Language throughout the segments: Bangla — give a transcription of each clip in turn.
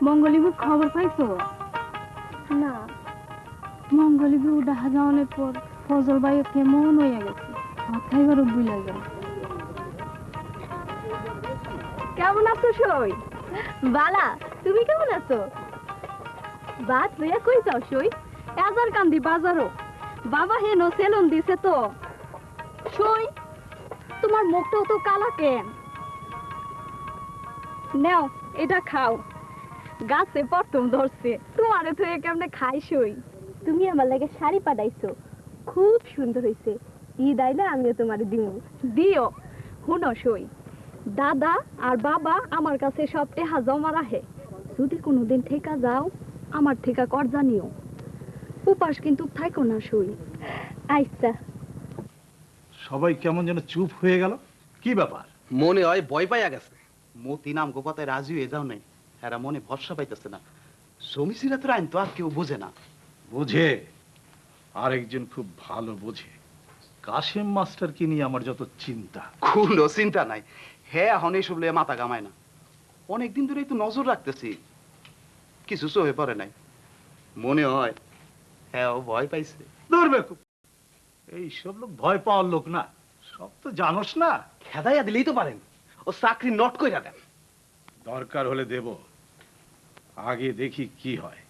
মঙ্গলীবুর খবর পাইছো? না। মঙ্গলীবু ডাহা যাওয়ানোর পর ফজল ভাই কেমন হয়ে গেছে, ভাত খাইবারও বুঝা যায়। কেমন আছো সই? বালা, তুমি কেমন আছো? বাত লইয়া কই যাও সই? এজার কান্দি বাজারও বাবা হেন সেলুন দিছে তো। সই, তোমার মুখটাও তো কালা কেন? নাও এটা খাও, গাছে প্রথম ধরছে, তোমারে তো কেমনে খাই সই। তুমি আমার লাগে শাড়ি পাঠাইছো, খুব সুন্দর হইছে। ঈদ আইলে আমিও তোমারে দিব। দিও। হুনো সই, দাদা আর বাবা আমার কাছে সব টেহা জমা রাখে, যদি কোনোদিন ঠেকা যাও আমার ঠেকা কর জানিও। উপাস কিন্তু থাইকো না সই। আচ্ছা। সবাই কেমন যেন চুপ হয়ে গেল, কি ব্যাপার? মনে হয় ভয় পাইয়া গেছে। মতি নাম গোপাতায় রাজি হয়ে যাও নাই, এরা মনে ভরসা পাইতেছে না। জমিসিরা তো আইন তো আর কেউ বোঝে না। বুঝে, আরেকজন খুব ভালো বোঝে। কাশেম মাস্টার কি নিয়ে আমার যত চিন্তা। কোনো চিন্তা নাই, হ্যাঁ এখন এইসব লিয়ে মাথা কামায় না। অনেকদিন ধরেই তো নজর রাখতেছি, কিছু চোখে পড়ে নাই। মনে হয় হ্যাঁ ও ভয় পাইছে। ধরবে খুব, এইসব লোক ভয় পাওয়ার লোক না, সব তো জানোস না। খেদাইয়া দিলেই তো পারেন, ও চাকরি নট কইরা দেন। দরকার হলে দেব, আগে দেখি কি হয়।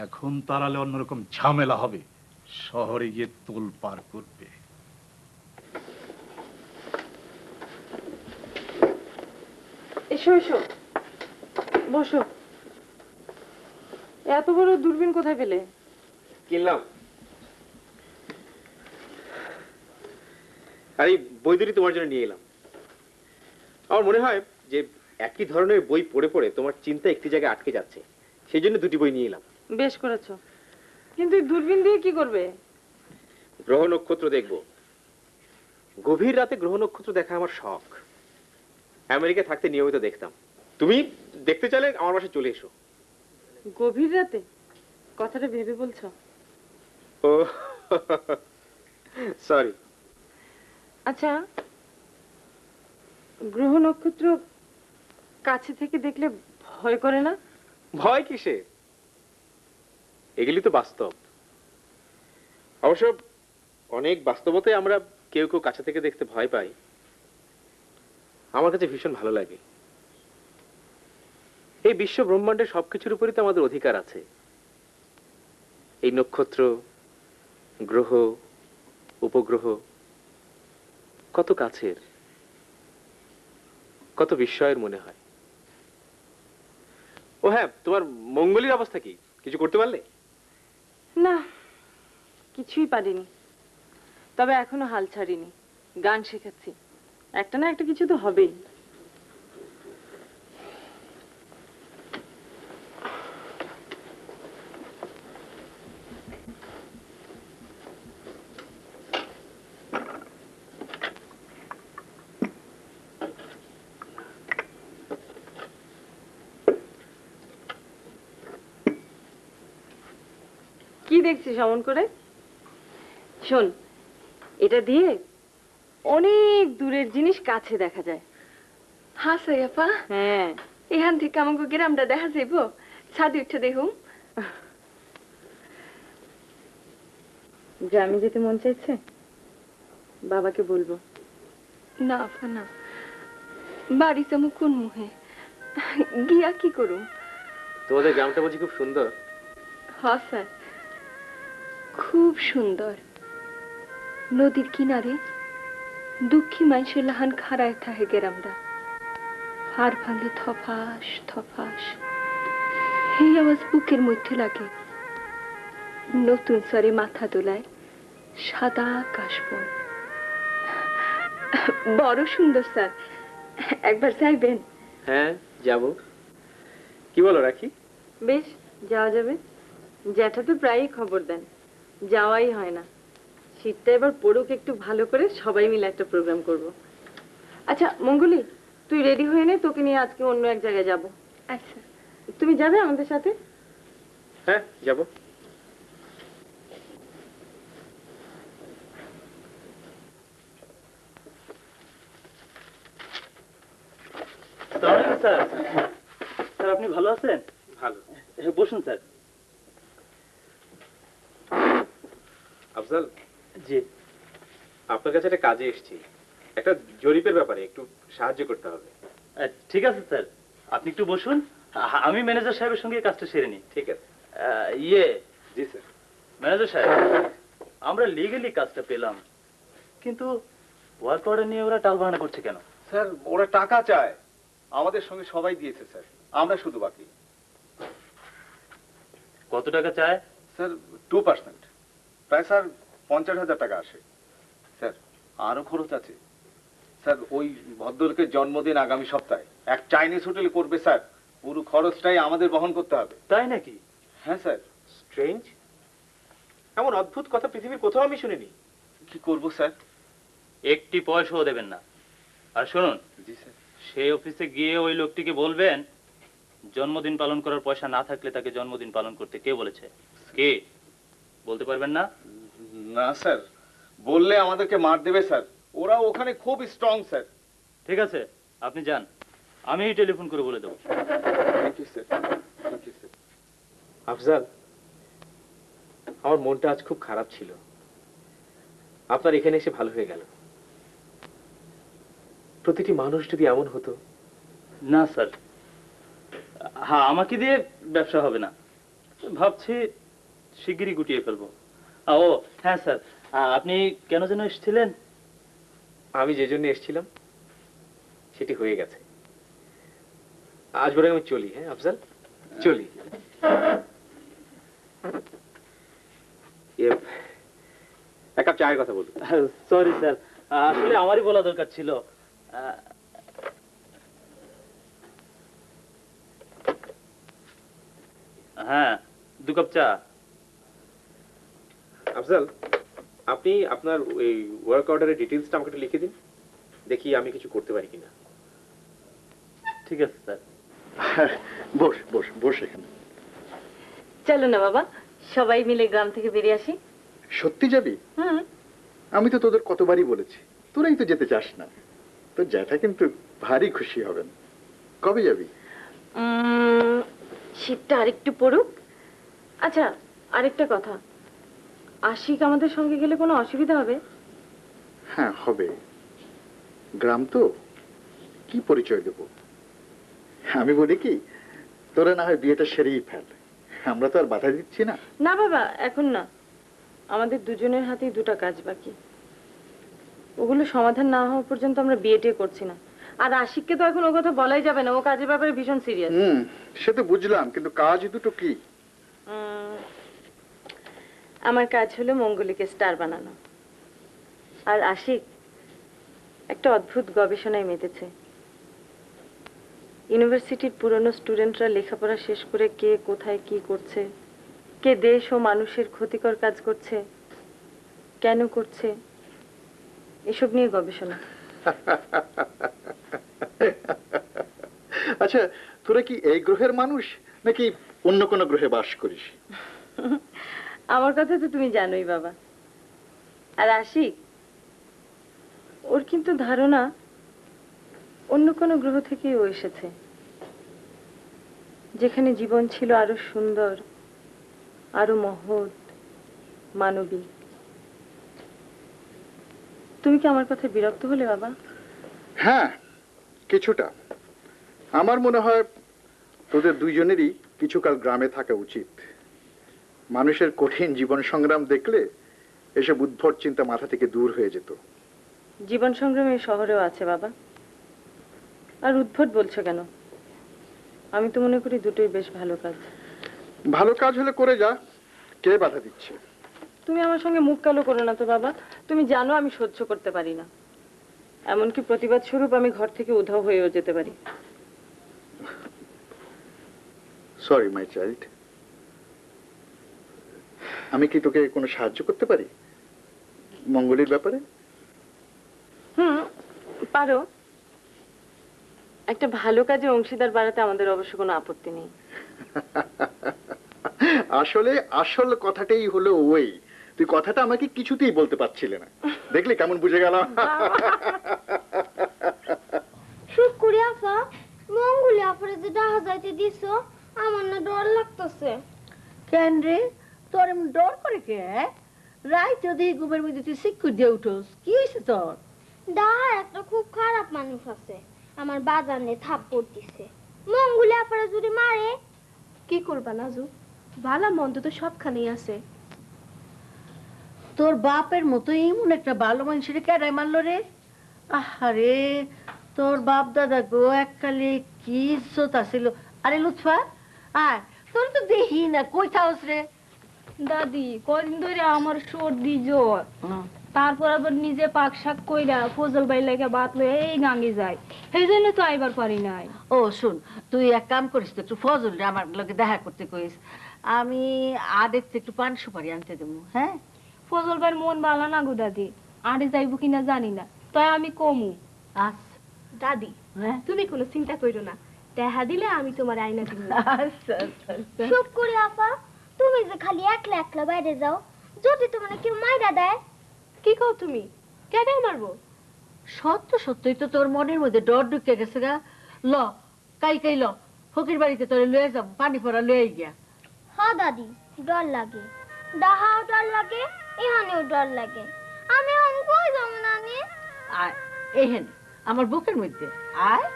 এখন তারালে অন্যরকম ঝামেলা হবে, শহরে গিয়ে তোল পার করবে। এসো এসো, বসো। এত বড় দূরবীন কোথায় পেলে? কিনলাম। আর এই বই দুটি তোমার জন্য নিয়ে এলাম। আমার মনে হয় যে একই ধরনের বই পড়ে পড়ে তোমার চিন্তা একটি জায়গায় আটকে যাচ্ছে, সেই জন্য দুটি বই নিয়ে এলাম। বেশ করেছো, কিন্তু এই দূরবীন দিয়ে কি করবে? গ্রহ নক্ষত্র দেখব। গভীর রাতে গ্রহ নক্ষত্র দেখা আমার শখ। আমেরিকা থাকতে নিয়মিত দেখতাম। তুমি দেখতে চাইলে আমার বাসায় চলে এসো। গভীর রাতে? কথাটা ভেবে বলছো? ও সরি। আচ্ছা, গ্রহ নক্ষত্র কাছে থেকে দেখলে ভয় করে না? ভয় কিসে, এগুলি তো বাস্তব। অবশ্য অনেক বাস্তবতায় আমরা কেউ কেউ কাছে থেকে দেখতে ভয় পাই। আমার কাছে ভীষণ ভালো লাগে। এই বিশ্ব ব্রহ্মাণ্ডের সবকিছুর উপরই তো আমাদের অধিকার আছে। এই নক্ষত্র, গ্রহ, উপগ্রহ কত কাছের, কত বিস্ময়ের মনে হয়। ও হ্যাঁ, তোমার মঙ্গলীর অবস্থা কি? কিছু করতে পারলে? না, কিছুই পারিনি। তবে এখনো হাল ছাড়িনি, গান শেখাচ্ছি। একটা না একটা কিছু তো হবেই। কি দেখছিস অমন করে? শোন, এটা দিয়ে অনেক দূরের জিনিস কাছে দেখা যায়। হ্যাঁ সাইয়াপা, হ্যাঁ, এখান থেকে আমাকে গ্রামটা দেখা যাইব, ছাদে উঠে দেখুম। গ্রামে যেতে মন চাইছে? বাবাকে বলবো। না আপা না, বাড়িতে আমি কোন মুহে গিয়া কি করুম? তোমাদের গ্রামটা বুঝি খুব সুন্দর? হ্যাঁ স্যার, খুব সুন্দর। নদীর কিনারে দুঃখী মানুষের লাহান খাড়ায় থাকে গ্রামটা। হাড় ভাঙলে থফাস থফাস এই আওয়াজ বুকের মধ্যে লাগে। নতুন স্বরে মাথা দোলায় সাদা কাশবন। বড় সুন্দর স্যার, একবার চাইবেন? হ্যাঁ, যাব। কি বলো, রাখি? বেশ, যাওয়া যাবে। জ্যাঠা তো প্রায়ই খবর দেন, যাওয়াই হয় না। শীতটা এবার পড়ুক একটু ভালো করে, সবাই মিলে একটা প্রোগ্রাম করব। আচ্ছা মঙ্গলি, তুই রেডি হয়ে নে, তোকে নিয়ে আজকে অন্য এক জায়গায় যাব। আচ্ছা। তুমি যাবে আমাদের সাথে? হ্যাঁ, যাব। স্যার, স্যার আপনি ভালো আছেন? ভালো। বসুন স্যার। আফজাল, জি। আপনার কাছে একটা কাজে এসেছি, একটা জরিপের ব্যাপারে একটু সাহায্য করতে হবে। ঠিক আছে স্যার, আপনি একটু বসুন, আমি ম্যানেজার সাহেবের সঙ্গে কাজটা সেরে নিই। ঠিক আছে। ইয়ে জি স্যার। ম্যানেজার সাহেব, আমরা লিগালি কাজটা পেলাম, কিন্তু ওয়ার্ক অর্ডার নিয়ে ওরা টালবাহানা করছে কেন? স্যার ওরা টাকা চায়, আমাদের সঙ্গে সবাই দিয়েছে স্যার, আমরা শুধু বাকি। কত টাকা চায়? স্যার 2%, প্রায় স্যার 50,000 টাকা আসে। স্যার আরো খরচ আছে স্যার, ওই ভদ্রলোকের জন্মদিন আগামী সপ্তাহে এক চাইনিজ হোটেলে করবে স্যার, পুরো খরচটাই আমাদের বহন করতে হবে। তাই নাকি? হ্যাঁ স্যার। স্ট্রেঞ্জ, এমন অদ্ভুত কথা পৃথিবীর কোথাও আমি শুনিনি। কি করব স্যার? একটি পয়সাও দেবেন না। আর শুনুন, জি স্যার। সেই অফিসে গিয়ে ওই লোকটিকে বলবেন জন্মদিন পালন করার পয়সা না থাকলে তাকে জন্মদিন পালন করতে কে বলেছে? কে বলতে পারবেন না? না স্যার, বললে আমাদেরকে মার দেবে স্যার, ওরা ওখানে খুব স্ট্রং স্যার। ঠিক আছে, আপনি যান, আমি টেলিফোন করে বলে দেবো। Thank you sir, thank you sir. Afzal, আমার মনটা আজ খুব খারাপ ছিল, আপনার এখানে এসে ভালো হয়ে গেল। প্রতিটি মানুষ যদি এমন হতো। না স্যার, হ্যাঁ আমাকে দিয়ে ব্যবসা হবে না, ভাবছি শিগগিরই গুটিয়ে ফেলবো। ও হ্যাঁ স্যার, আপনি কেন যেন এসেছিলেন? আমি যে জন্য এসেছিলাম সেটি হয়ে গেছে। আজ বরং আমি চলি। হ্যাঁ আফজাল, চলি। এক কাপ চায়ের কথা বলুন। সরি স্যার, আসলে আমারই বলা দরকার ছিল। হ্যাঁ, 2 কাপ চা। আফজাল, আপনি আপনার ওই ওয়ার্ক অর্ডারের ডিটেইলসটা আমাকে একটু লিখে দিন, দেখি আমি কিছু করতে পারি কিনা। ঠিক আছে স্যার। বস বস বস এখানে। চলো না বাবা, সবাই মিলে গ্রাম থেকে বেরিয়ে আসি। সত্যি যাবি? হুম। আমি তো তোদের কতবারই বলেছি, তোরাই তো যেতে চাস না। তোর জ্যাঠা কিন্তু ভারী খুশি হবেন। কবে যাবি? শীতটা আরেকটু পড়ুক। আচ্ছা, আরেকটা কথা, আশিক আমাদের সঙ্গে গেলে কোনো অসুবিধা হবে? হ্যাঁ হবে, গ্রাম তো, কি পরিচয় দেব? আমি বলি কি, তোরা না হয় বিয়েটা সেরেই ফেল, আমরা তো আর বাধা দিচ্ছি না। না বাবা, এখন না, আমাদের দুজনের হাতেই 2টা কাজ বাকি, ওগুলো সমাধান না হওয়া পর্যন্ত আমরা বিয়েটা করছি না। আর আশিককে তো এখন ও কথা বলাই যাবে না, ও কাজের ব্যাপারে ভীষণ সিরিয়াস। সে তো বুঝলাম, কিন্তু কাজ দুটো কি? আমার কাজ হলো মঙ্গলীকে স্টার বানানো, আর আশিক একটা অদ্ভুত গবেষণায় মেতেছে। ইউনিভার্সিটির পুরনো স্টুডেন্টরা লেখাপড়া শেষ করে কে কোথায় কি করছে, কে দেশ ও মানুষের ক্ষতিকর কাজ করছে, কেন করছে, এসব নিয়ে গবেষণা। আচ্ছা, তোরা কি এই গ্রহের মানুষ নাকি অন্য কোনো গ্রহে বাস করিস? আমার কথা তো তুমি জানোই বাবা। আর আশিক, ওর কিন্তু ধারণা অন্য কোনো গ্রহ থেকেই ও এসেছে, যেখানে জীবন ছিল আরো সুন্দর, আরো মহৎ, মানবিক। তুমি কি আমার কথা বিরক্ত হলে বাবা? হ্যাঁ, কিছুটা। আমার মনে হয় তোদের দুইজনেরই কিছুকাল গ্রামে থাকা উচিত। মানুষের কঠিন জীবন সংগ্রাম দেখলে এসব উদ্ভট চিন্তা মাথা থেকে দূর হয়ে যেত। জীবন সংগ্রামে শহরেও আছে বাবা। আর উদ্ভট বলছো কেন? আমি তো মনে করি দুটোই বেশ ভালো কাজ। ভালো কাজ হলে করে যা, কে বাধা দিচ্ছে? তুমি আমার সঙ্গে মুখ কালো করো না তো বাবা, তুমি জানো আমি সহ্য করতে পারি না। এমনকি প্রতিবাদ স্বরূপ আমি ঘর থেকে উধাও হয়েও যেতে পারি। Sorry my child. আমি কি তোকে কোনো সাহায্য করতে পারি মঙ্গলীর ব্যাপারে? পারো। একটা ভালো কাজে অংশীদার বাড়াতে আমাদের অবশ্য কোনো আপত্তি নেই। আসলে আসল কথাটাই হলো ওই, তুই কথাটা আমাকে কিছুতেই বলতে পারছিলে না, দেখলি কেমন বুঝে গেলাম। শুক্রিয়া আফা, মঙ্গলে আফরে যে ডাহা যাইতে দিছো আমার না ডর লাগতেছে। কেন রে তোর এমন ডর করে কে? রাই যদি ঘুমের মধ্যে তুই সিক্কু দিয়ে উঠোস, কি হয়েছে তোর? ডাহা একটা খুব খারাপ মানুষ আছে, আমার বাজানে থাপ্পড় দিছে। মঙ্গুলি আফরে যদি মারে কি করবা নাজু, ভালো মন্দ তো সবখানেই আছে। তোর বাপের মতো এমন একটা ভালো মানুষের কেডাই মারলো রে? আহারে তোর বাপ দাদা গো এককালে কি ইজ্জত আছিল। আরে লুৎফা আয়, তোর তো দেখি না, কই থাকস রে? দাদি কদিন ধরে আমার সর্দি জ্বর, তারপর আবার নিজে পাক শাক কইরা ফজল বাই লাগে বাত লয়ে এই গাঙ্গে যায়, সেই জন্য তো আইবার পারি নাই। ও শুন, তুই এক কাম করিস তো, একটু ফজল রে আমার লগে দেখা করতে কইস, আমি আদেরতে একটু পান সুপারি আনতে দেবো। হ্যাঁ ফজল ভাইয়ের মন ভালো না গো দাদি, আড়ে যাইব কিনা জানি না, তাই আমি কমু। আচ্ছা দাদি হ্যাঁ তুমি কোনো চিন্তা করো না, দেখা দিলে আমি তোমার আয়না দিব। আচ্ছা আচ্ছা আচ্ছা। চুপ করে আপা, তুমি যে খালি একলা একলা বাইরে যাও, যদি তোমার কেউ মাইরা দেয়? কি কও তুমি? কেন মারবো? সত্য সত্যই তো তোর মনের মধ্যে ডর ঢুকে গেছে গা। ল কাই কাই ল, ফকির বাড়িতে তোরে লয়ে যাব, পানি পড়া লয়ে গিয়া। হ্যাঁ দাদি, ডর লাগে, ডাহাও ডর লাগে, এখানেও ডর লাগে। আমি এখন কই যাবো নানি? আয় এহেন আমার বুকের মধ্যে আয়।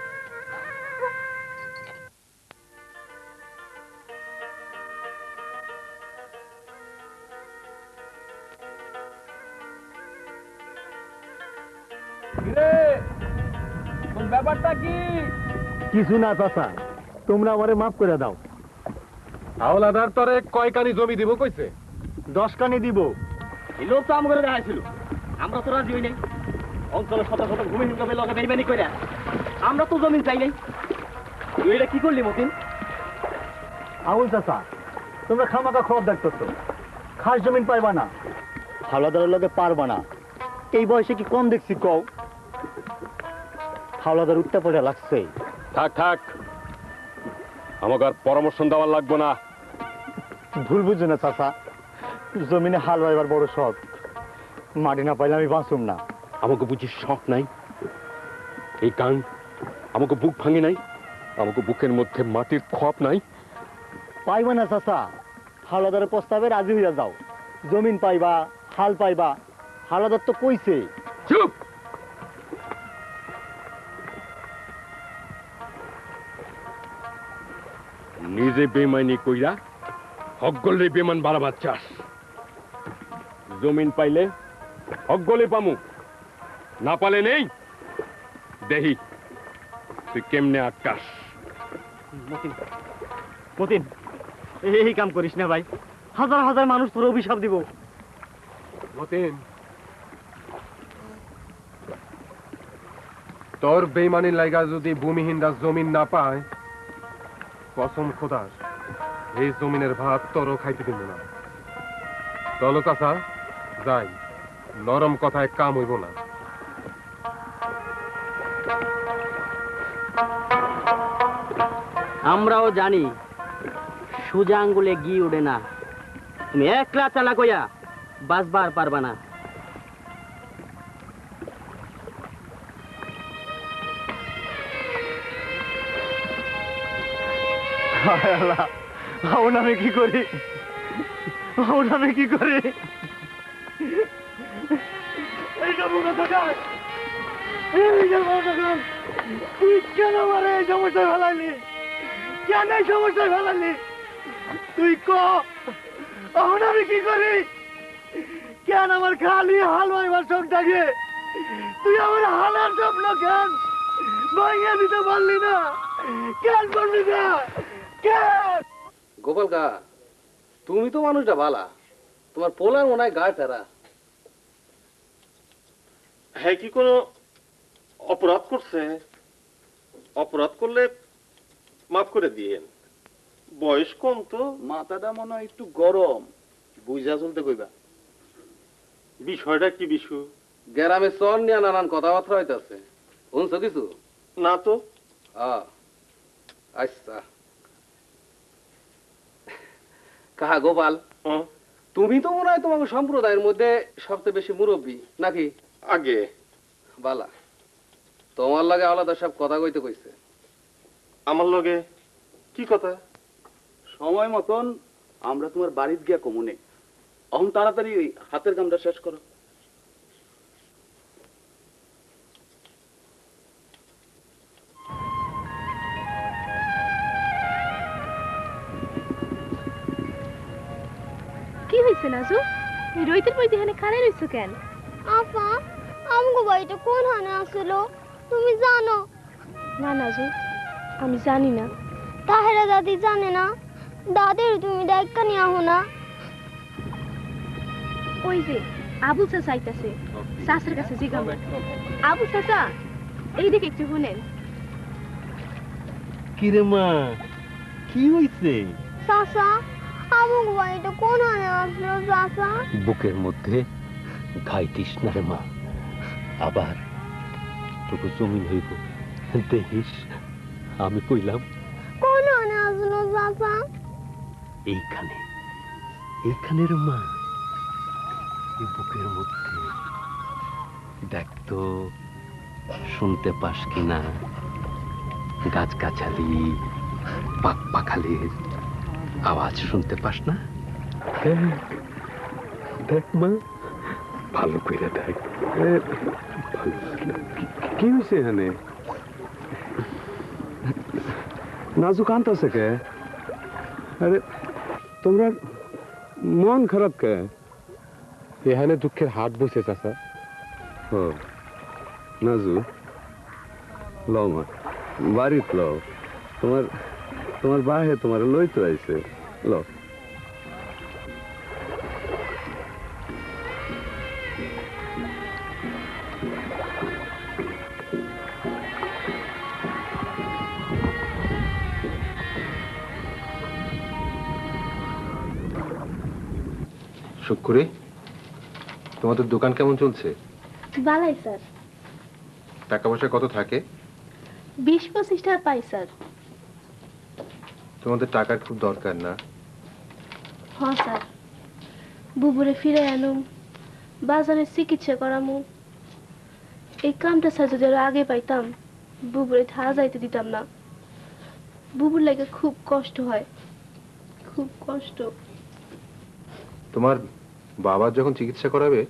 ব্যাপারটা কি? কিছু না চাচা, তোমরা আমারে মাফ করে দাও। হাওলাদার তরে কয় কানি জমি দিব কইছে? 10 কানি দিব। এই লোক তো আমাকে দেখাইছিল, আমরা তো রাজি হই নাই। অঞ্চলের শত শত ভূমিহীন কবে লগে বেইমানি কইরা আমরা তো জমি চাই নাই। তুই এটা কি করলি মতিন? আউল চাচা, তোমরা খামাকা খবর দেখতেছো, খাস জমিন পাইবা না, হাওলাদারের লগে পারবা না। এই বয়সে কি কম দেখছি কও? হাওলাদার উঠতে পড়ে লাগছে। থাক থাক, আমাকে আর পরামর্শ দেওয়ার লাগবো না। ভুল বুঝছো না চাচা, জমিনে হাল বাইবার বড় শখ, মাটি না পাইলে আমি বাঁচুম না। আমাকে বুঝি শখ নাই? এই কান আমাকে বুক ভাঙে নাই? আমাকে বুকের মধ্যে মাটির খপ নাই? পাইবা না চাচা, হাওলাদারের প্রস্তাবে রাজি হইয়া যাও, জমিন পাইবা, হাল পাইবা। হাওলাদার তো কইছে। চুপ! নিজে বেমানি কইরা হকগলে বেমান বাড়াবার চাস। জমিন পাইলে হকগলে পামু, না পালে নেই। দেহি তুই কেমনে আটকাস। মতিন, মতিন, এই কাম করিস না ভাই, হাজার হাজার মানুষ তোর অভিশাপ দিব। মতিন, তোর বেইমানির লাইগা যদি ভূমিহীনরা জমিন না পায়, কসম খোদার এই জমিনের ভাত তোরও খাইতে দিব না। চলো চাচা যাই, নরম কথায় কাম হইব না। আমরাও জানি সোজা আঙ্গুলে ঘি উড়ে না। তুমি একলা চালা কইয়া বাঁচবার পারবা না। আমি কি করি, আমি কি করি? তুই কেন আমার এই সমস্যায় ফেলালি? কেন এই সমস্যায় ফেলালি? তুই এখন আমি কি করি? কেন আমার খালি হাল মারবার শখ থাকে? তুই আমার হালার স্বপ্ন কেন ভেঙে দিতে পারলি না? কেন করবি না? কেন? গোপাল কা, তুমি তো মানুষটা বালা, তোমার পোলার মনে হয় গা টেরা। হ্যাঁ, কি কোনো অপরাধ করছে? অপরাধ করলে মাফ করে দিয়েন, বয়স কম তো। মাথাটা মনে হয় একটু গরম, বুঝা চলতে কইবা। বিষয়টা কি বিশু? গ্রামে চর নিয়ে নানান কথাবার্তা হইতাছে, শুনছো কিছু? না তো। আচ্ছা কাহা গোপাল, তুমি তো মনে হয় তোমাকে সম্প্রদায়ের মধ্যে সবচেয়ে বেশি মুরব্বী নাকি? আগে বালা, তোমার লাগে আলাদা সব কথা কইতে কইছে। আমার লগে কি কথা? সময় মতন আমরা তোমার বাড়িতে গিয়া কমুনে। অহন তাড়াতাড়ি ওই হাতের কামটা শেষ করো। কি হয়েছে নাজু? এই রইতের মধ্যে এখানে খাড়াই রইছো কেন? আপা আমগো বাড়িতে কোন হানে আসলো তুমি জানো? না নাজু, আমি জানি না। তাহেরা দাদি জানে না? দাদির তুমি দেখা নিয়ে আহো না। ওই যে আবু চাচা আইতাছে, চাচার কাছে জিগাবো। আবু চাচা, এই দিকে একটু শুনেন। কিরে মা, কি হইছে? চাচা আমগো বাড়িতে কোন হানে আসলো চাচা? বুকের মধ্যে ঘাইতিস না রে মা, আবার তোকে জমিন হইব দেখিস। আমি কইলাম কোন হানে আসলো চাচা? এইখানে, এইখানে রে মা, এই বুকের মধ্যে। দেখ তো শুনতে পাস কিনা গাছগাছালি, পাক পাখালির আওয়াজ শুনতে পাস না? দেখ মা, ভালো করে দেখ। কি হয়েছে এখানে? নাজু কাঁদতেছে কে? আরে তোমরা মন খারাপ কে? এখানে দুঃখের হাট বসে চাচা। ও নাজু, লও মা, বাড়িত লও। তোমার তোমার বাহে তোমার লইতে আইছে, লও। শুক্কুরে, তোমাদের দোকান কেমন চলছে? বালাই স্যার, টাকা পয়সা কত থাকে? 20-25 টাকা পাই স্যার। তোমাদের টাকার খুব দরকার না? হ্যাঁ স্যার, বুবুরে ফিরে আনুম, বাজারে চিকিৎসা করামু। এই কামটা স্যার যদি আরো আগে পাইতাম, বুবুরে থাকা যাইতে দিতাম না। বুবুর লাগে খুব কষ্ট হয়, খুব কষ্ট। তোমার বাবার যখন চিকিৎসা করাবে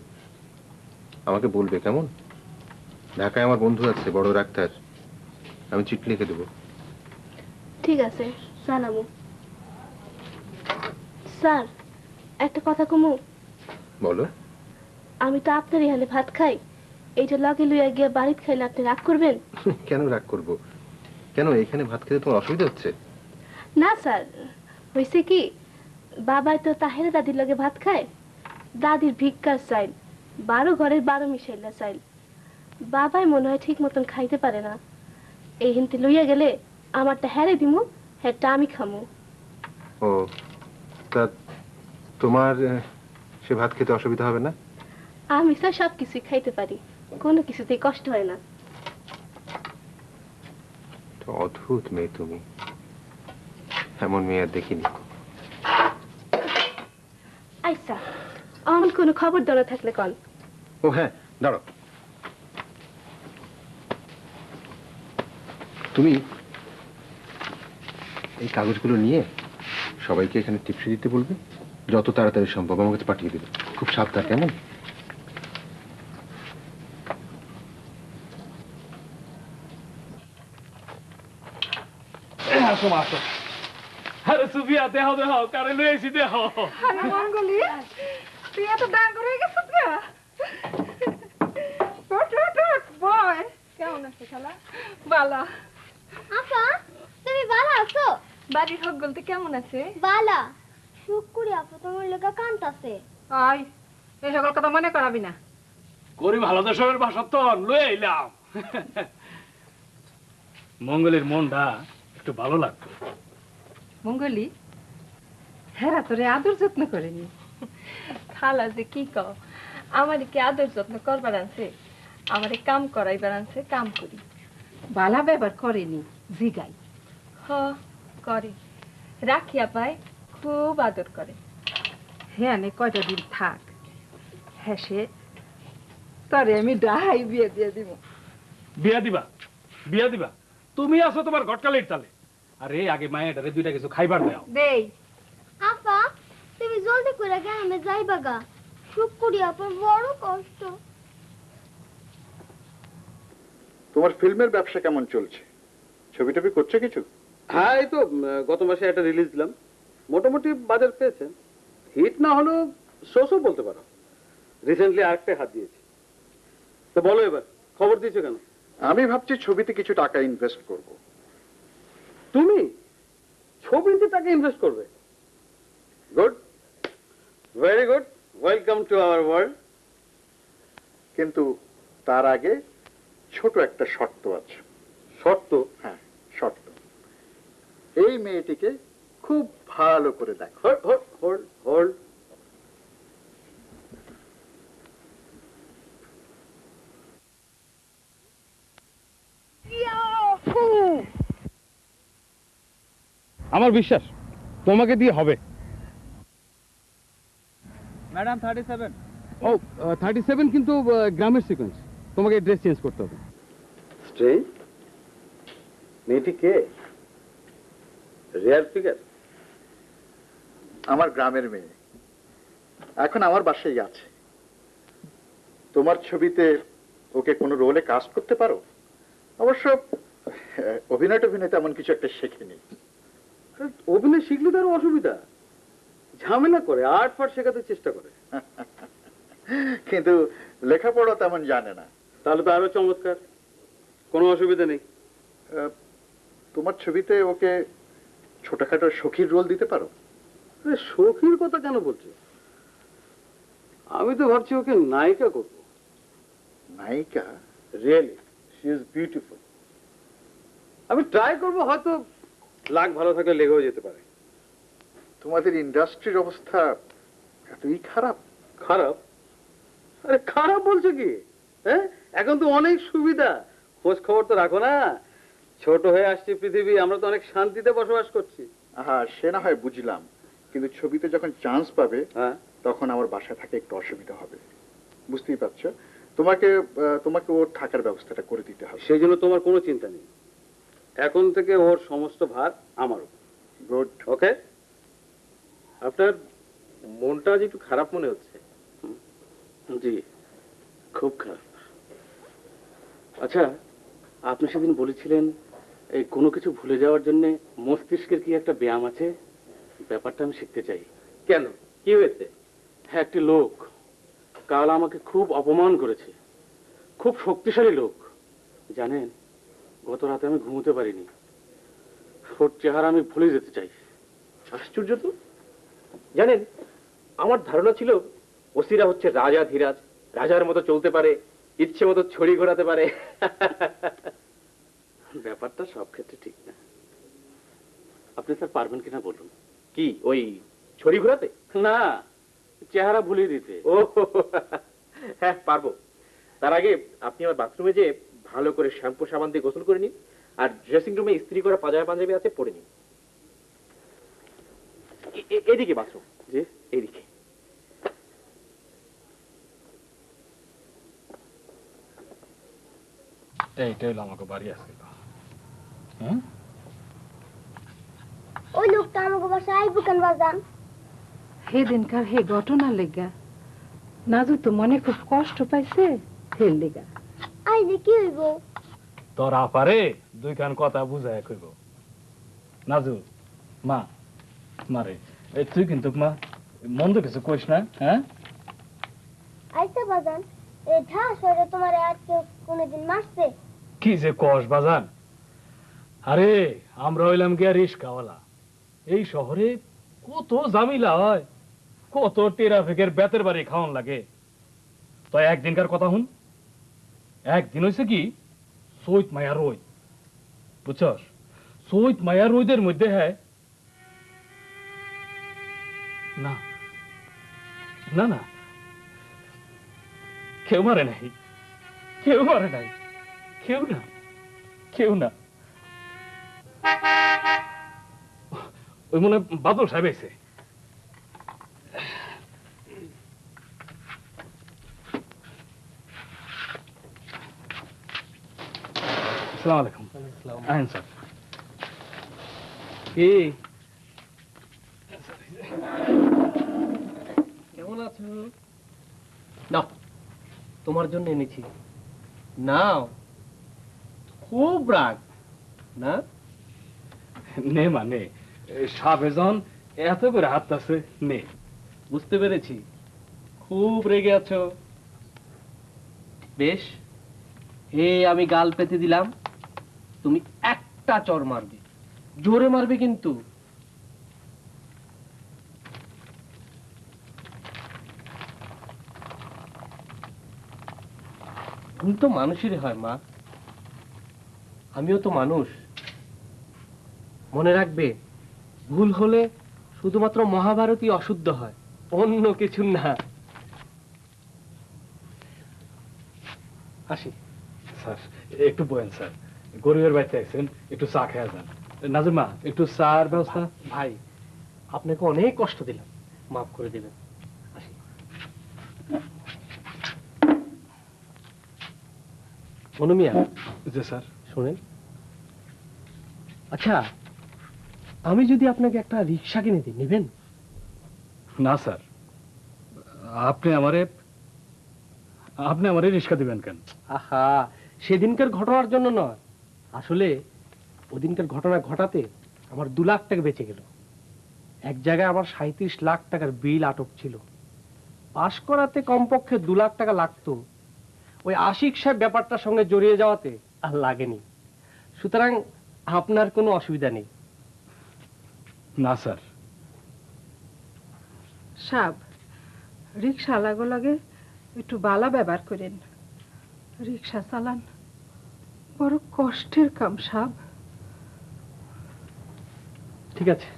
আমাকে বলবে, কেমন? ঢাকায় আমার বন্ধু আছে, বড় ডাক্তার, আমি চিঠি লিখে দেবো। ঠিক আছে, জানাবো। স্যার, একটা কথা কমু। বলো। আমি তো আপনার এখানে ভাত খাই, এইটা লগে লইয়া গিয়ে বাড়িতে খাইলে আপনি রাগ করবেন? কেন রাগ করব? কেন, এখানে ভাত খেতে তোমার অসুবিধা হচ্ছে? না স্যার, হয়েছে কি, বাবাই তো তাহেরা দাদির লগে ভাত খায়। দাদির ভিক্ষার চাইল, 12 ঘরের 12 মিশাইলা চাইল। বাবাই মনে হয় ঠিক মতন খাইতে পারে না। এই হিন্তি লইয়া গেলে আমারটা হেরে দিমু, হেরটা আমি খামু। ও, তা তোমার সে ভাত খেতে অসুবিধা হবে না? আমি স্যার সব কিছুই খাইতে পারি, কোনো কিছুতেই কষ্ট হয় না। অদ্ভুত মেয়ে তুমি, এমন মেয়ে আর দেখিনি। আচ্ছা, আমার কোনো খবর দেওয়া থাকলে কল। ও হ্যাঁ, দাঁড়াও। তুমি এই কাগজগুলো নিয়ে সবাইকে এখানে টিপসি দিতে বলবে, যত তাড়াতাড়ি সম্ভব আমার কাছে পাঠিয়ে দেবে। খুব সাবধান, কেমন? আসো আসো। আরে সুফিয়া, দেহ দেহ, কারে লই আইছি দেহ। আরে মঙ্গলি, তুই এত ডাঙ্গর হয়ে গেছিস কে? বয়, কেমন আছিস খালা? বালা। আপা তুমি ভালো আছো? বাড়ির হক গলতে কেমন আছে? বালা। শুকুরি আপা তোমার লেগা কান্তাছে। আয়, এই সকল কথা মনে করাবি না। করি ভালো দেশের ভাষা তো লই আইলাম। মঙ্গলের মনটা একটু ভালো লাগতো। মঙ্গলি, হেরা তোরে আদর যত্ন করেনি? খালা যে কি কও, আমারে কি আদর যত্ন করবার আনছে? আমারে কাম করাইবার আনছে, কাম করি। বালা ব্যবহার করেনি, জিগাই। হ, করে। রাখিয়া পায়, খুব আদর করে। হ্যাঁ নে কয়টা দিন থাক, হ্যাঁ সে তরে আমি ডাহাই বিয়ে দিয়ে দিব। বিয়া দিবা? বিয়া দিবা? তুমি আছো তোমার ঘটকালির তালে, আরে আগে মায়ের দুইটা কিছু খাইবার দাও। দেই। আপা তুমি জলদি করে গ্রামে যাইবা গা, সুখ করি আপা বড় কষ্ট। তোমার ফিল্মের ব্যবসা কেমন চলছে? ছবি টবি করছে কিছু? হ্যাঁ, এই তো গত মাসে একটা রিলিজ দিলাম, মোটামুটি বাজার পেয়েছে। হিট না হলেও শোষও বলতে পারো। রিসেন্টলি আরেকটা হাত দিয়েছি। তো বলো এবার, খবর দিয়েছো কেন? আমি ভাবছি ছবিতে কিছু টাকা ইনভেস্ট করব। তুমি ছবিতে টাকা ইনভেস্ট করবে? Good, very good, welcome to our world. কিন্তু তার আগে ছোট একটা শর্ত আছে। শর্ত? হ্যাঁ, শর্ত। এই মেয়েটিকে খুব ভালো করে দেখো। Hold hold. আমার বিশ্বাস তোমাকে দিয়ে হবে। ম্যাডাম 37। ও 37 কিন্তু গ্রামের সিকোয়েন্স, তোমাকে ড্রেস চেঞ্জ করতে হবে। স্ট্রেঞ্জ, মেয়েটি কে? Rare figure. আমার গ্রামের মেয়ে, এখন আমার বাসায় আছে। তোমার ছবিতে ওকে কোনো রোলে কাস্ট করতে পারো? অবশ্য অভিনয় তেমন কিছু একটা শেখেনি। অভিনয় শিখলে তার অসুবিধা, ঝামেলা করে, আর্ট ফার্ট শেখাতে চেষ্টা করে। কিন্তু লেখাপড়া তেমন জানে না। তাহলে তো আরো চমৎকার, কোনো অসুবিধা নেই। তোমার ছবিতে ওকে ছোটখাটো সখীর রোল দিতে পারো? সখীর কথা কেন বলছো? আমি তো ভাবছি ওকে নায়িকা করবো। নায়িকা? Really she is beautiful. আমি ট্রাই করবো, হয়তো লাক ভালো থাকলে লেগেও যেতে পারে। তোমাদের ইন্ডাস্ট্রির অবস্থা এতই খারাপ? খারাপ? আরে খারাপ বলছো কি? হ্যাঁ, এখন তো অনেক সুবিধা। খোঁজ খবর তো রাখো না। ছোট হয়ে আসছে পৃথিবী, আমরা তো অনেক শান্তিতে বসবাস করছি। হ্যাঁ, সে না হয় বুঝলাম, কিন্তু ছবিতে যখন চান্স পাবে তখন আমার বাসায় থাকে একটু অসুবিধা হবে, বুঝতেই পারছো। তোমাকে ওর থাকার ব্যবস্থাটা করে দিতে হবে। সেই জন্য তোমার কোনো চিন্তা নেই, এখন থেকে ওর সমস্ত ভার আমার উপর। গুড, ওকে। আপনার মনটা আজ একটু খারাপ মনে হচ্ছে। জি, খুব খারাপ। আচ্ছা, আপনি সেদিন বলেছিলেন এই কোনো কিছু ভুলে যাওয়ার জন্য মস্তিষ্কের কি একটা ব্যায়াম আছে, ব্যাপারটা আমি শিখতে চাই। কেন, কি হয়েছে? হ্যাঁ, একটি লোক কাল আমাকে খুব অপমান করেছে। খুব শক্তিশালী লোক, জানেন, গত রাতে আমি ঘুমোতে পারিনি। ওর চেহারা আমি ভুলে যেতে চাই। আশ্চর্য তো। জানেন, আমার ধারণা ছিল ওসিরা হচ্ছে রাজা ধীরাজ, রাজার মতো চলতে পারে, ইচ্ছে মতো ছড়ি ঘোরাতে পারে। ব্যাপারটা সব ক্ষেত্রে ঠিক না। আপনি স্যার পারবেন কিনা বলুন। কি ওই ছড়ি ঘোরাতে? না, চেহারা ভুলিয়ে দিতে। ও হ্যাঁ, পারবো। তার আগে আপনি আমার বাথরুমে যে ভালো করে শ্যাম্পু সাবান দিয়ে গোসল করে নিন, আর ড্রেসিং রুমে ইস্ত্রি করা পাজামা পাঞ্জাবি আছে, পরে নিন। এদিকে বাথরুম। জি, এদিকে। এইটা হলো আমাকে বাড়ি আসছিল। হ্যাঁ, ওই লোকটা আমাকে বাসায় আইবো কেন বাজান? সেদিনকার হে ঘটনা লেগা নাজু তো মনে খুব কষ্ট পাইছে, হে লেগা। আই যে কি হইব? তোর আপারে দুইখান কথা বুঝায় কইব। নাজু, মা মারে, এই তুই কিন্তু মা মন্দ কিছু কইস না। হ্যাঁ, আইসা বাজান, এই ঢাস হয়ে তোমার আর কেউ কোনোদিন মারছে? কি যে কস বাজান। আরে আমরা হইলাম গিয়া রিস্কাওয়ালা। এই শহরে কত জামিলা হয়, কত ট্রাফিকের বেতের বাড়ি খাওয়ান লাগে। তো একদিনকার কথা হুন, একদিন হয়েছে কি, চৈত মায়া রোদ, বুঝছস, চৈত মায়া রোদের মধ্যে হ্যাঁ না না না, কেউ মারে নাই, কেউ মারে নাই, কেউ না, কেউ না। ওই মনে বাদল সাহেব এসে। আসসালামু আলাইকুম। আইন স্যার। কি কেমন আছো? নাও, তোমার জন্য এনেছি। নাও। খুব রাগ না? নে মানে সাবেজন এত করে হাঁটতেছে, নে। বুঝতে পেরেছি, খুব রেগে আছো। বেশ, আমি গাল পেতে দিলাম, তুমি একটা চর মারবে, জোরে মারবে কিন্তু। ভুল তো মানুষেরই হয় মা, আমিও তো মানুষ। মনে রাখবে, ভুল হলে শুধুমাত্র মহাভারতই অশুদ্ধ হয়, অন্য কিছু না। আসি। স্যার একটু বয়েন স্যার, গরিবের বাড়িতে আছেন, একটু চা খেয়ে যান। নাজির মা, একটু চার ব্যবস্থা। ভাই, আপনাকে অনেক কষ্ট দিলাম, মাফ করে দেবেন। আসি। মনু মিয়া। জি স্যার। শোনেন, আচ্ছা আমি যদি আপনাকে একটা রিক্সা কিনে দিই, নেবেন? না স্যার, আপনি আমারে রিক্সা দিবেন কেন? আহা, সেদিনকার ঘটনার জন্য নয়, আসলে ওদিনকার ঘটনা ঘটাতে আমার 2 লাখ টাকা বেঁচে গেল। এক জায়গায় আমার 37 লাখ টাকার বিল আটক ছিল, পাশ করাতে কমপক্ষে 2 লাখ টাকা লাগতো। ওই আশিক সাহেব ব্যাপারটার সঙ্গে জড়িয়ে যাওয়াতে আর লাগেনি। সুতরাং আপনার কোনো অসুবিধা নেই। না স্যার। সাব, রিক্সা লাগে একটু বালা ব্যবহার করেন। রিক্সা চালান বড় কষ্টের কাম সাব। ঠিক আছে।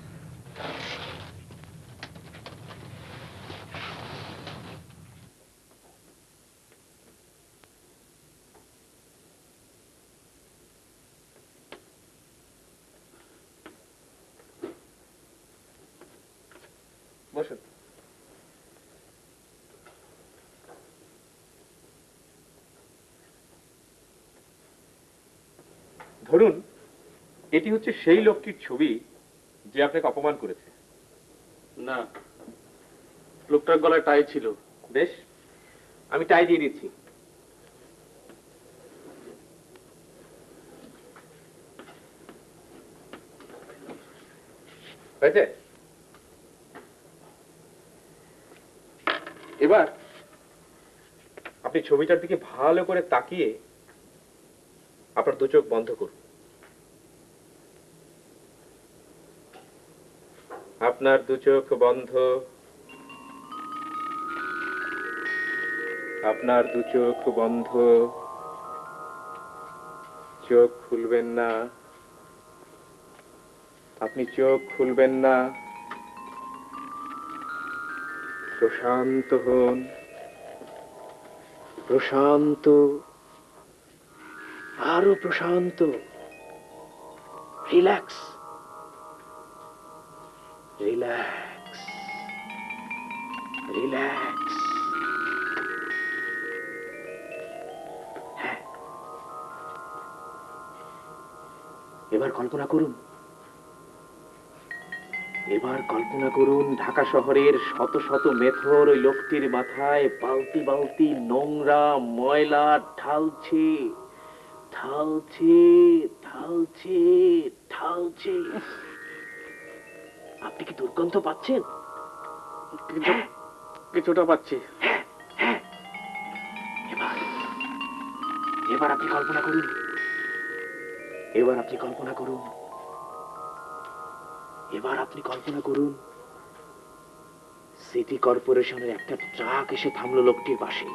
বসুন। ধরুন, এটি হচ্ছে সেই লোকটির ছবি যে আপনাকে অপমান করেছে। না, লোকটার গলায় টাই ছিল। বেশ, আমি টাই দিয়ে দিচ্ছি। হয়েছে? এবার আপনি ছবিটার দিকে ভালো করে তাকিয়ে আপনার 2 চোখ বন্ধ করুন। আপনার 2 চোখ বন্ধ। আপনার 2 চোখ বন্ধ। চোখ খুলবেন না। আপনি চোখ খুলবেন না। প্রশান্ত হন। প্রশান্ত, আরো প্রশান্ত। Relax, relax, relax. হ্যাঁ, এবার কল্পনা করুন, ঢাকা শহরের শত শত মেথর ওই লোকটির মাথায় বালতি বালতি নোংরা ময়লা ঢালছে, ঢালছে, ঢালছে, ঢালছে। আপনি কি দুর্গন্ধ পাচ্ছেন? কিছুটা পাচ্ছি। এবার আপনি কল্পনা করুন, এবার আপনি কল্পনা করুন, এবার আপনি কল্পনা করুন সিটি কর্পোরেশনের একটা ট্রাক এসে থামলো লোকটির পাশে।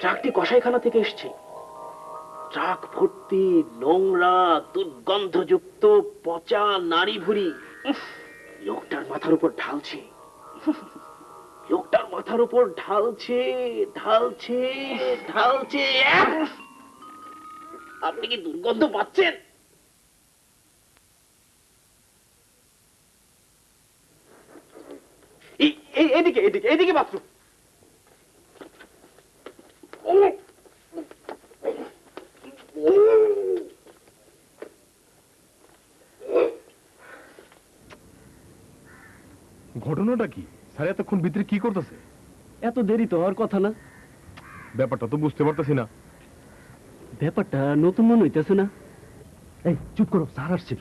ট্রাকটি কসাইখানা থেকে এসছে। ট্রাক ভর্তি নোংরা দুর্গন্ধযুক্ত পচা নারী ভুড়ি লোকটার মাথার উপর ঢালছে, লোকটার মাথার উপর ঢালছে, ঢালছে, ঢালছে। আপনি কি দুর্গন্ধ পাচ্ছেন? এদিকে এদিকে এদিকে বাথরুম। ঘটনাটা কি স্যার এতক্ষণ ভিতরে কি করতেছে? এত দেরি তো হওয়ার কথা না। ব্যাপারটা তো বুঝতে পারতেছি না। ব্যাপারটা নতুন মনে হইতেছে না। এই চুপ করো, স্যার আসছে।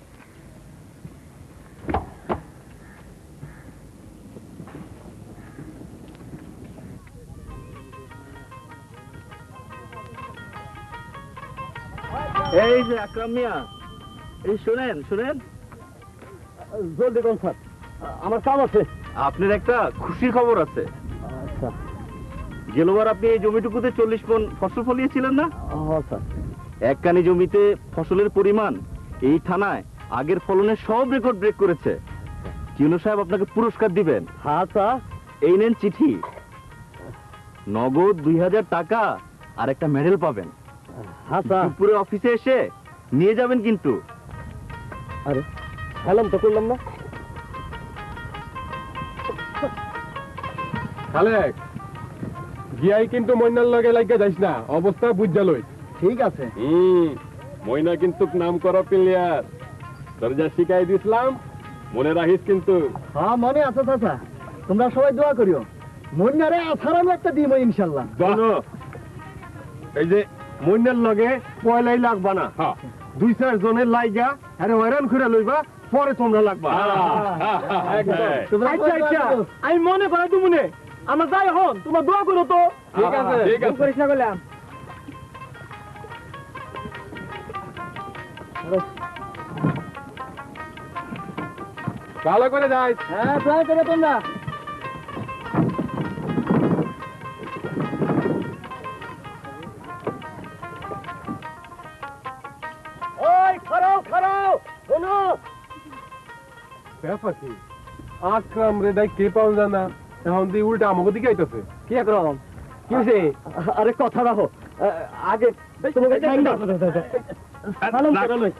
এই যে আকরাম মিয়া, এই শুনেন শুনেন, জলদি কোন স্যার, আমার কাম আছে। আপনার একটা খুশির খবর আছে। আচ্ছা, গেলবার আপনি এই জমিটুকুতে 40 মণ ফসল ফলিয়েছিলেন না? হ্যাঁ স্যার। একখানি জমিতে ফসলের পরিমাণ এই থানায় আগের ফলনের সব রেকর্ড ব্রেক করেছে। কিউনো সাহেব আপনাকে পুরস্কার দিবেন। হ্যাঁ স্যার। এই নেন চিঠি, নগদ 2000 টাকা আর একটা মেডেল পাবেন। হ্যাঁ স্যার। দুপুরে অফিসে এসে নিয়ে যাবেন কিন্তু। আরে সালাম তো করলাম না। খালেক গিয়াই কিন্তু ময়নার লগে লাগা যাইস না, অবস্থা বুঝা লই। ঠিক আছে। ময়না কিন্তু নাম করা প্লেয়ার, তোর যা শিখাই দিছিলাম মনে রাখিস কিন্তু। হ্যাঁ মনে আছে চাচা, তোমরা সবাই দোয়া করিও। মন্নারে আছাড়ানো একটা দিব ইনশাল্লাহ। এই যে ময়নার লগে পয়লাই লাগবা না, 2-4 জনের লাইগা আরে হয়রান করে লইবা, পরে তোমরা লাগবা। আচ্ছা আচ্ছা, আমি মনে করে তুমি আমরা যাই হন, তোমরা দোয়া করো তো। ঠিক আছে, ঠিক আছে, পরিষ্কার করলাম। ভালো করে যাই। হ্যাঁ দোয়া করো তোমরা। ওই খারাও খারাও, শোনো। ব্যাপার কি? আকরাম রে দাই কে পাও জানা, এখন দিয়ে উল্টা আমাকে দিকে আইতাছে। কি আকরাম, কি হইছে? আরে কথা রাখো, আগে তোমাকে টাইম দাও। সালাম করো লই।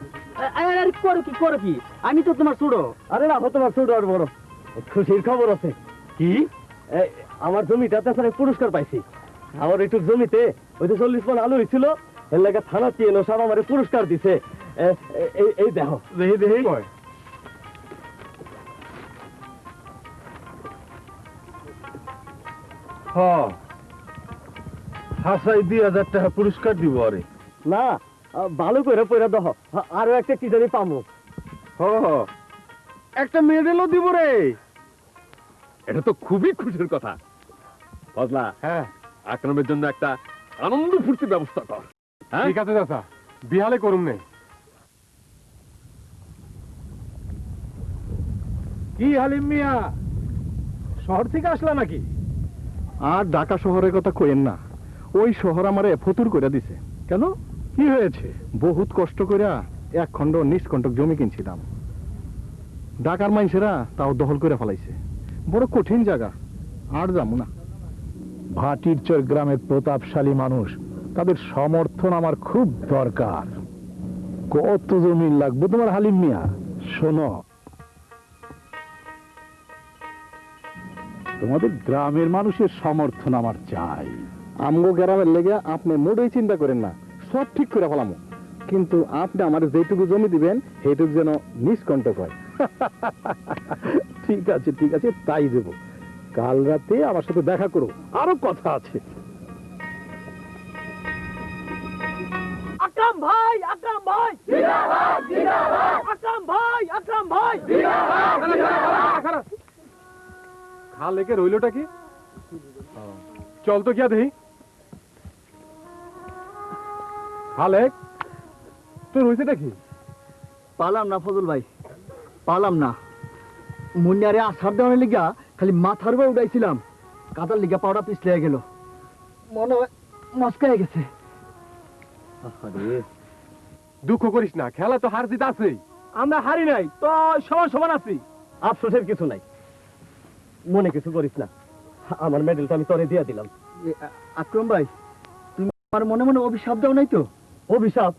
আরে করো কি করো কি, আমি তো তোমার ছোট। আরে রাখো তোমার ছোট আর বড়। খুশির খবর আছে। কি? আমার জমিটাতে স্যার পুরস্কার পাইছি। আমার একটু জমিতে ওই যে 40 মণ আলু হয়েছিল, এর লাগে থানা চেনো সব আমার পুরস্কার দিছে। এই দেখো, দেখি দেখি। হাসাই 2000 টাকা পুরস্কার দিব। আরে না, ভালো করে পয়রা দাও, আরো একটা কি জানি পামু। একটা মেডেলও দিব রে। এটা তো খুবই খুশির কথা। ফজলা, হ্যাঁ, আকরামের জন্য একটা আনন্দ ফুর্তির ব্যবস্থা কর। ঠিক আছে চাচা, বিহালে করুন নে। কি হালিম মিয়া, শহর থেকে আসলা নাকি? আর ঢাকা শহরের কথা কইেন না, ওই শহর আমারে ফতুর করে দিছে। কেন, কি হয়েছে? বহুত কষ্ট কইরা 1 খণ্ড নিষ্কণ্টক জমি কিনছিলাম, ঢাকার মানুষেরা তাও দখল করে ফেলাইছে। বড় কঠিন জায়গা, আর যাবো না। ভাটিরচর গ্রামের প্রতাপশালী মানুষ, তাদের সমর্থন আমার খুব দরকার। কত জমি লাগবে তোমার হালিম মিয়া? শোনো, তোমাদের গ্রামের মানুষের সমর্থন আমার চাই। আমগো গ্রামের লেগে আপনি মোটেই চিন্তা করেন না, সব ঠিক করে ফেলামো। কিন্তু আপনি আমার যেটুকু জমি দিবেন সেইটুকু যেন নিষ্কণ্টক হয়। ঠিক আছে ঠিক আছে, তাই দেব। কাল রাতে আমার সাথে দেখা করো, আরো কথা আছে। আকরাম ভাই, আকরাম ভাই জিন্দাবাদ, জিন্দাবাদ। আকরাম ভাই, আকরাম ভাই জিন্দাবাদ। খালেকে রইলটা কি? চল তো গিয়া দেখি। খালেক, তোর হয়েছেটা কি? পালাম না ফজল ভাই, পালাম না। মুন্নারে আসার দেওয়ার লিগা খালি মাথার উপর উঠাইছিলাম, কাদার লিগা পাউডা পিছলে গেল, মনে হয় মস্কায় গেছে। দুঃখ করিস না, খেলা তো হার জিত আছেই। আমরা হারি নাই তো, সমান সমান আছি। আফসোসের কিছু নাই, মনে কিছু করিস না। আমার মেডেলটা আমি তোরে দিয়ে দিলাম। আকরাম ভাই, তুমি আমার মনে মনে অভিশাপ দাও নাই তো? অভিশাপ?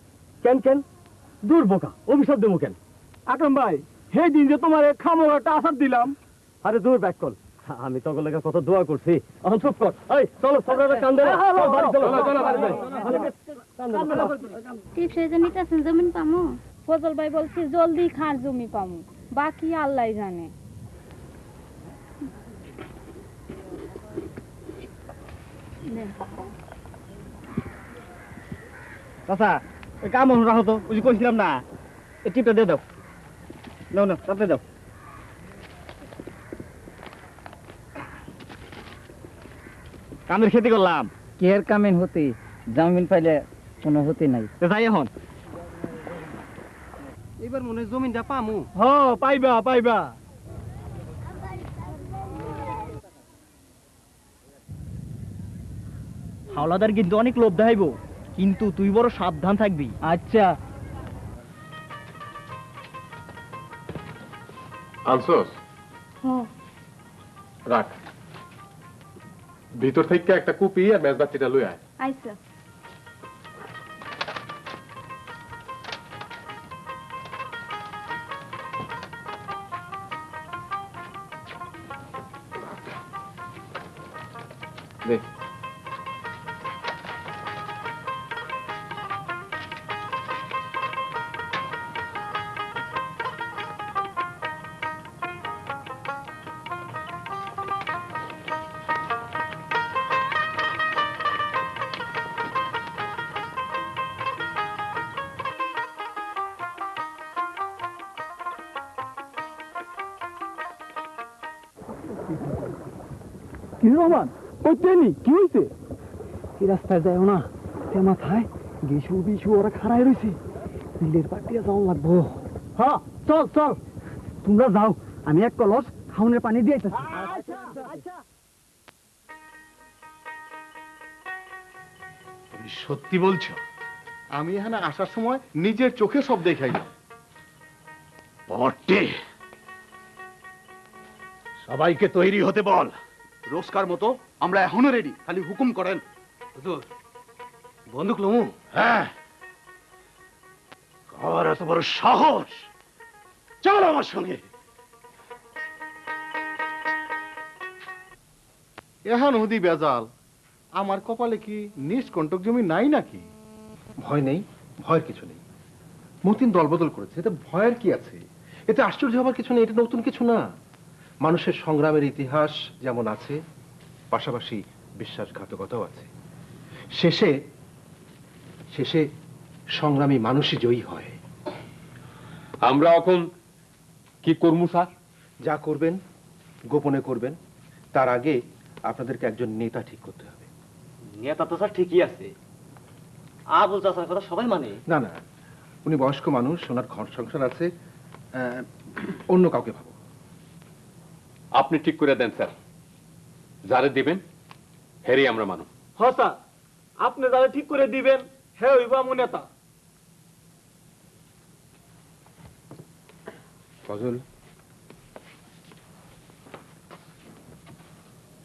কেন কেন, দূর বোকা, অভিশাপ দেবো কেন? আকরাম ভাই, সেই দিন যে তোমার খামো একটা আসার দিলাম। আরে দূর ব্যাক কল, আমি তখন লেগে কত দোয়া করছি। এখন চুপ কর। এই চলো, সবাই কান্দে না। টিপসে যে নিতেছেন জমিন পামু? ফজল ভাই বলছি জলদি খার জমি পামু, বাকি আল্লাহ জানে। চাচা ওই কাম রাখো তো, ওই যে কইছিলাম না, এই টিপটা দিয়ে দাও। নাও না, তাতে দাও। কামের খেতে করলাম। কে এর কামেন হতে জামিন পাইলে কোনো হতে নাই। যাই এখন। এবার মনে হয় জমিনটা পামু। হ, পাইবা পাইবা। হাওলাদার কিন্তু অনেক লোভ দেখাইবো, কিন্তু তুই বড় সাবধান থাকবি। আচ্ছা। আনছোস রাখ, ভিতর থেকে একটা কুপি আর মেজবাতিটা লই আয়। আইসা দে। কি রহমান, ওইটাই কি হয়েছে? এই রাস্তায় যাও না, সে মাথায় গেছু বিছু ওরা খাড়াই রয়েছে, বিলের পাটিয়া যাওয়া লাগবো। হ্যাঁ চল চল, তোমরা যাও, আমি এক কলস খাওনের পানি দিয়ে আইতাছি। তুমি সত্যি বলছো? আমি এখানে আসার সময় নিজের চোখে সব দেখাইলাম। বটে, সবাইকে তৈরি হতে বল। রোজকার মতো আমরা এখনো রেডি, খালি হুকুম করেন। বন্দুক লমু? হ্যাঁ, কার এত বড় সাহস? চল আমার সঙ্গে। এহান হুদি বেজাল, আমার কপালে কি নিষ্কণ্টক জমি নাই নাকি? ভয় নেই, ভয়ের কিছু নেই। মতিন দলবদল করেছে, এতে ভয়ের কি আছে? এতে আশ্চর্য হবার কিছু নেই, এটা নতুন কিছু না। মানুষের সংগ্রামের ইতিহাস যেমন আছে, পাশাপাশি বিশ্বাসঘাতকতাও আছে। শেষে শেষে সংগ্রামী মানুষই জয়ী হয়। আমরা এখন কি করবো স্যার? যা করবেন গোপনে করবেন, তার আগে আপনাদেরকে একজন নেতা ঠিক করতে হবে। নেতা তো স্যার ঠিকই আছে, আবুল চাচার কথা সবাই মানে। না না, উনি বয়স্ক মানুষ, ওনার ঘর সংসার আছে, অন্য কাউকে ভাবো। আপনি ঠিক করে দেন স্যার, যারে দিবেন হেরি আমরা মানু। হ্যাঁ স্যার, আপনি যারা ঠিক করে দিবেন হ্যাঁ হইব আমু নেতা। ফজল,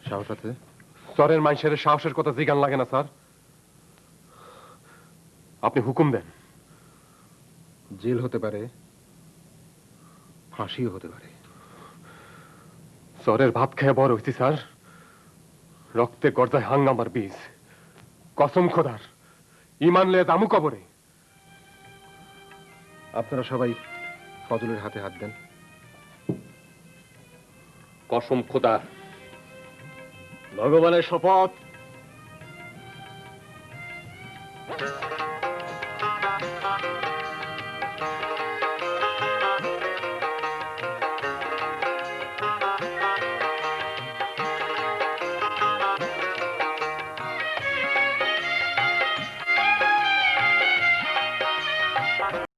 সাহস আছে? স্তরের মানুষের সাহসের কথা জিগান লাগে না স্যার। আপনি হুকুম দেন, জেল হতে পারে, ফাঁসিও হতে পারে। স্তরের ভাত খেয়ে বড় হইছি স্যার, রক্তে গর্জায় হাঙ্গামার বীজ। কসম খোদার, ইমান লয়ে দামু কবরে। আপনারা সবাই ফজলের হাতে হাত দেন। কসম খোদার। ভগবানের শপথ।